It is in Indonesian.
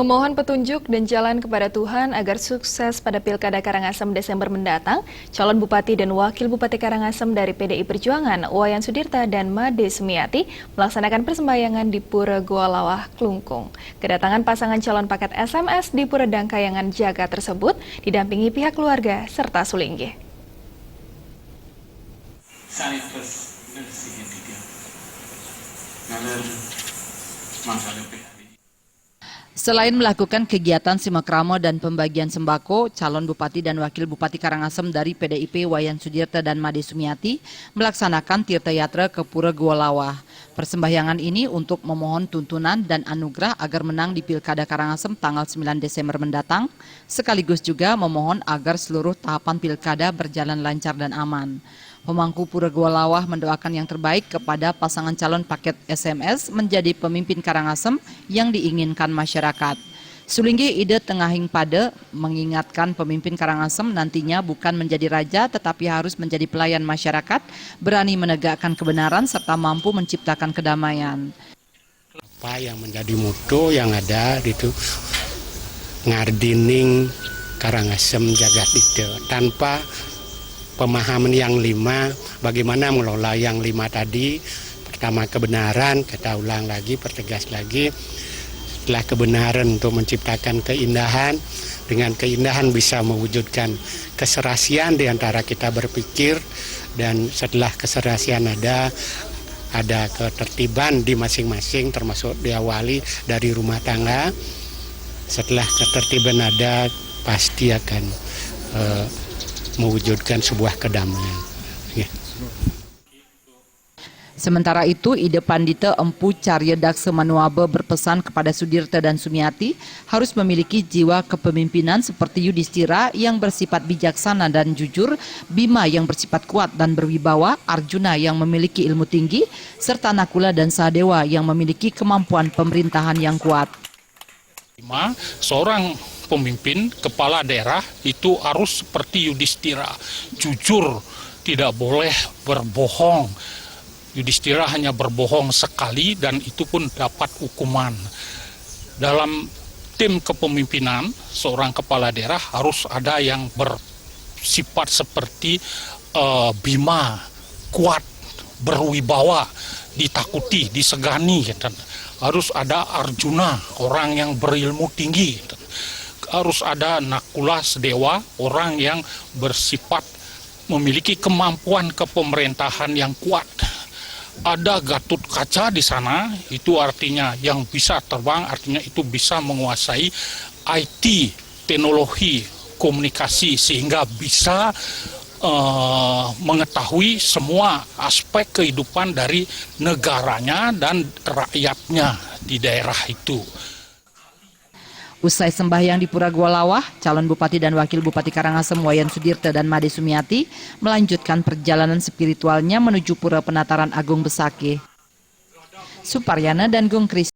Memohon petunjuk dan jalan kepada Tuhan agar sukses pada Pilkada Karangasem Desember mendatang, calon Bupati dan Wakil Bupati Karangasem dari PDI Perjuangan, Wayan Sudirta dan Made Sumiati, melaksanakan persembahyangan di Pura Goa Lawah, Klungkung. Kedatangan pasangan calon paket SMS di Pura Dangkayangan Jaga tersebut didampingi pihak keluarga serta Sulingge. Selain melakukan kegiatan simakramo dan pembagian sembako, calon Bupati dan Wakil Bupati Karangasem dari PDIP Wayan Sudirta dan Made Sumiati melaksanakan tirta yatra ke Pura Goa Lawah. Persembahyangan ini untuk memohon tuntunan dan anugerah agar menang di Pilkada Karangasem tanggal 9 Desember mendatang, sekaligus juga memohon agar seluruh tahapan Pilkada berjalan lancar dan aman. Pemangku Pura Goa Lawah mendoakan yang terbaik kepada pasangan calon paket SMS menjadi pemimpin Karangasem yang diinginkan masyarakat. Sulingge Ide Tengahing Pade mengingatkan pemimpin Karangasem nantinya bukan menjadi raja tetapi harus menjadi pelayan masyarakat, berani menegakkan kebenaran serta mampu menciptakan kedamaian. Apa yang menjadi moto yang ada itu ngardining Karangasem Jagat itu tanpa pemahaman yang 5, bagaimana mengelola yang 5 tadi. Pertama kebenaran, kita ulang lagi, pertegas lagi. Setelah kebenaran untuk menciptakan keindahan, dengan keindahan bisa mewujudkan keserasian di antara kita berpikir, dan setelah keserasian ada ketertiban di masing-masing, termasuk diawali dari rumah tangga. Setelah ketertiban ada, pasti akan mewujudkan sebuah kedamaian. Ya. Sementara itu, Ide Pandita Empu Carya Daksa Manuabe berpesan kepada Sudirta dan Sumiati harus memiliki jiwa kepemimpinan seperti Yudhistira yang bersifat bijaksana dan jujur, Bima yang bersifat kuat dan berwibawa, Arjuna yang memiliki ilmu tinggi, serta Nakula dan Sahadewa yang memiliki kemampuan pemerintahan yang kuat. Seorang pemimpin kepala daerah itu harus seperti Yudhistira, jujur, tidak boleh berbohong. Yudhistira hanya berbohong sekali dan itu pun dapat hukuman. Dalam tim kepemimpinan seorang kepala daerah harus ada yang bersifat seperti Bima, kuat, berwibawa, ditakuti, disegani. Dan harus ada Arjuna, orang yang berilmu tinggi. Harus ada Nakula Sadewa, orang yang bersifat memiliki kemampuan kepemerintahan yang kuat. Ada Gatut Kaca di sana, itu artinya yang bisa terbang, artinya itu bisa menguasai IT, teknologi, komunikasi, sehingga bisa mengetahui semua aspek kehidupan dari negaranya dan rakyatnya di daerah itu. Usai sembahyang di Pura Goa Lawah, calon Bupati dan Wakil Bupati Karangasem Wayan Sudirta dan Made Sumiati melanjutkan perjalanan spiritualnya menuju Pura Penataran Agung Besakih. Suparyana dan Gung Kris.